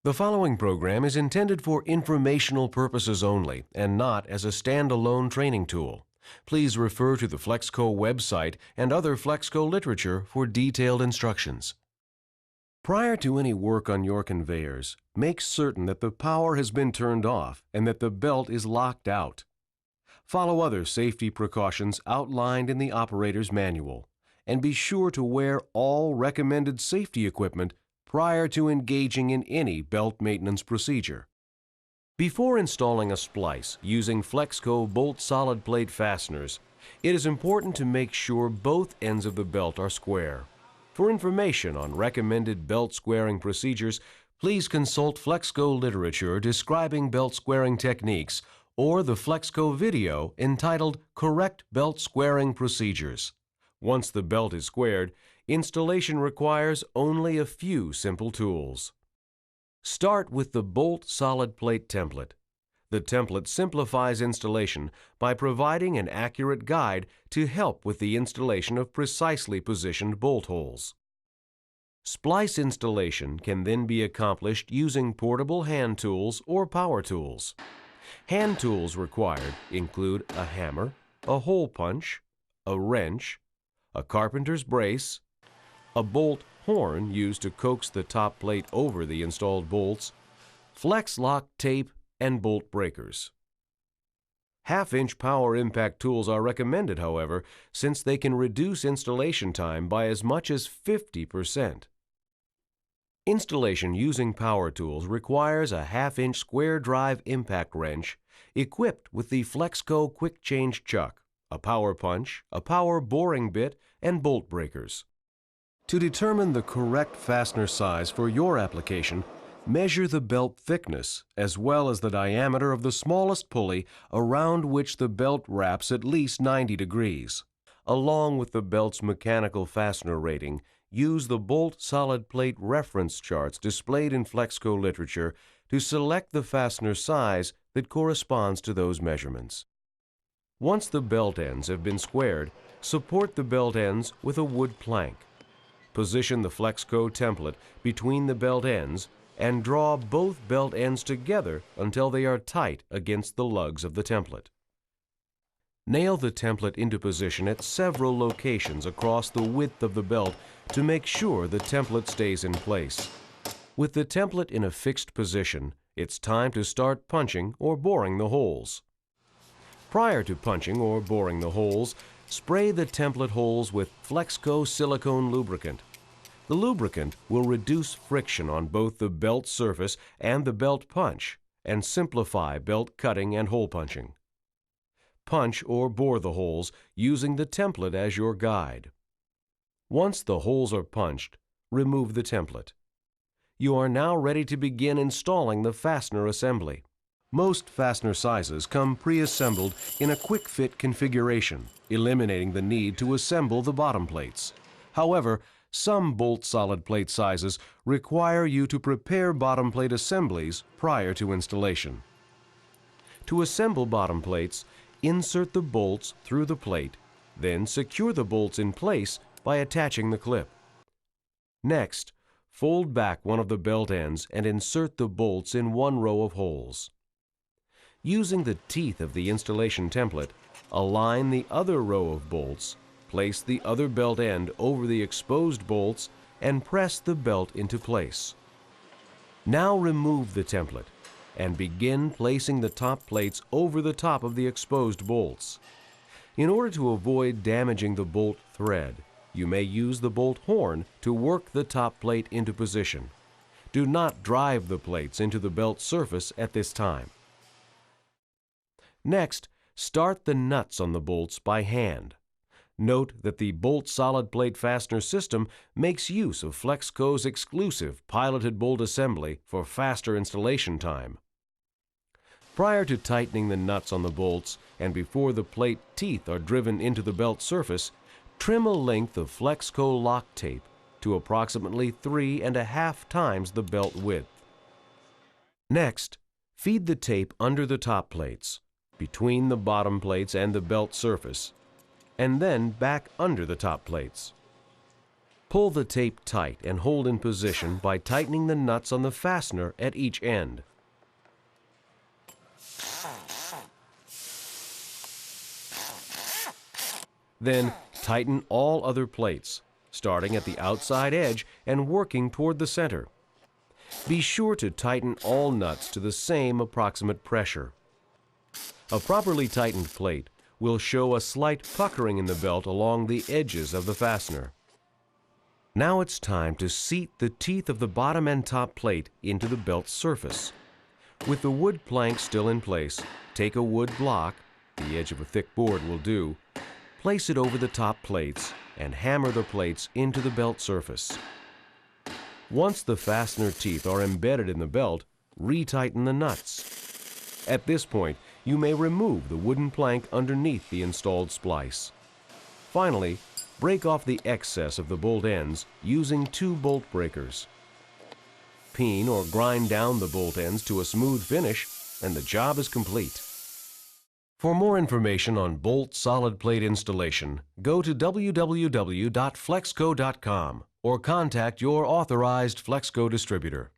The following program is intended for informational purposes only and not as a standalone training tool. Please refer to the FLEXCO website and other FLEXCO literature for detailed instructions. Prior to any work on your conveyors, make certain that the power has been turned off and that the belt is locked out. Follow other safety precautions outlined in the operator's manual, and be sure to wear all recommended safety equipment prior to engaging in any belt maintenance procedure. Before installing a splice using FLEXCO bolt solid plate fasteners, it is important to make sure both ends of the belt are square. For information on recommended belt squaring procedures, please consult FLEXCO literature describing belt squaring techniques or the FLEXCO video entitled Correct Belt Squaring Procedures. Once the belt is squared, installation requires only a few simple tools. Start with the bolt solid plate template. The template simplifies installation by providing an accurate guide to help with the installation of precisely positioned bolt holes. Splice installation can then be accomplished using portable hand tools or power tools. Hand tools required include a hammer, a hole punch, a wrench, a carpenter's brace, a bolt horn used to coax the top plate over the installed bolts, flex lock tape, and bolt breakers. Half-inch power impact tools are recommended, however, since they can reduce installation time by as much as 50%. Installation using power tools requires a half-inch square drive impact wrench equipped with the FLEXCO quick change chuck, a power punch, a power boring bit, and bolt breakers. To determine the correct fastener size for your application, measure the belt thickness as well as the diameter of the smallest pulley around which the belt wraps at least 90 degrees. Along with the belt's mechanical fastener rating, use the bolt solid plate reference charts displayed in FLEXCO literature to select the fastener size that corresponds to those measurements. Once the belt ends have been squared, support the belt ends with a wood plank. Position the FLEXCO template between the belt ends and draw both belt ends together until they are tight against the lugs of the template. Nail the template into position at several locations across the width of the belt to make sure the template stays in place. With the template in a fixed position, it's time to start punching or boring the holes. Prior to punching or boring the holes, spray the template holes with FLEXCO silicone lubricant. The lubricant will reduce friction on both the belt surface and the belt punch and simplify belt cutting and hole punching. Punch or bore the holes using the template as your guide. Once the holes are punched, remove the template. You are now ready to begin installing the fastener assembly. Most fastener sizes come pre-assembled in a quick-fit configuration, eliminating the need to assemble the bottom plates. However, some bolt solid plate sizes require you to prepare bottom plate assemblies prior to installation. To assemble bottom plates, insert the bolts through the plate, then secure the bolts in place by attaching the clip. Next, fold back one of the belt ends and insert the bolts in one row of holes. Using the teeth of the installation template, align the other row of bolts, place the other belt end over the exposed bolts, and press the belt into place. Now remove the template and begin placing the top plates over the top of the exposed bolts. In order to avoid damaging the bolt thread, you may use the bolt horn to work the top plate into position. Do not drive the plates into the belt surface at this time. Next, start the nuts on the bolts by hand. Note that the bolt solid plate fastener system makes use of FLEXCO's exclusive piloted bolt assembly for faster installation time. Prior to tightening the nuts on the bolts and before the plate teeth are driven into the belt surface, trim a length of FLEXCO lock tape to approximately 3.5 times the belt width. Next, feed the tape under the top plates, between the bottom plates and the belt surface, and then back under the top plates. Pull the tape tight and hold in position by tightening the nuts on the fastener at each end. Then tighten all other plates, starting at the outside edge and working toward the center. Be sure to tighten all nuts to the same approximate pressure. A properly tightened plate will show a slight puckering in the belt along the edges of the fastener. Now it's time to seat the teeth of the bottom and top plate into the belt surface. With the wood plank still in place, take a wood block, the edge of a thick board will do, place it over the top plates and hammer the plates into the belt surface. Once the fastener teeth are embedded in the belt, retighten the nuts. At this point, you may remove the wooden plank underneath the installed splice. Finally, break off the excess of the bolt ends using 2 bolt breakers. Peen or grind down the bolt ends to a smooth finish, and the job is complete. For more information on bolt solid plate installation, go to www.flexco.com or contact your authorized FLEXCO distributor.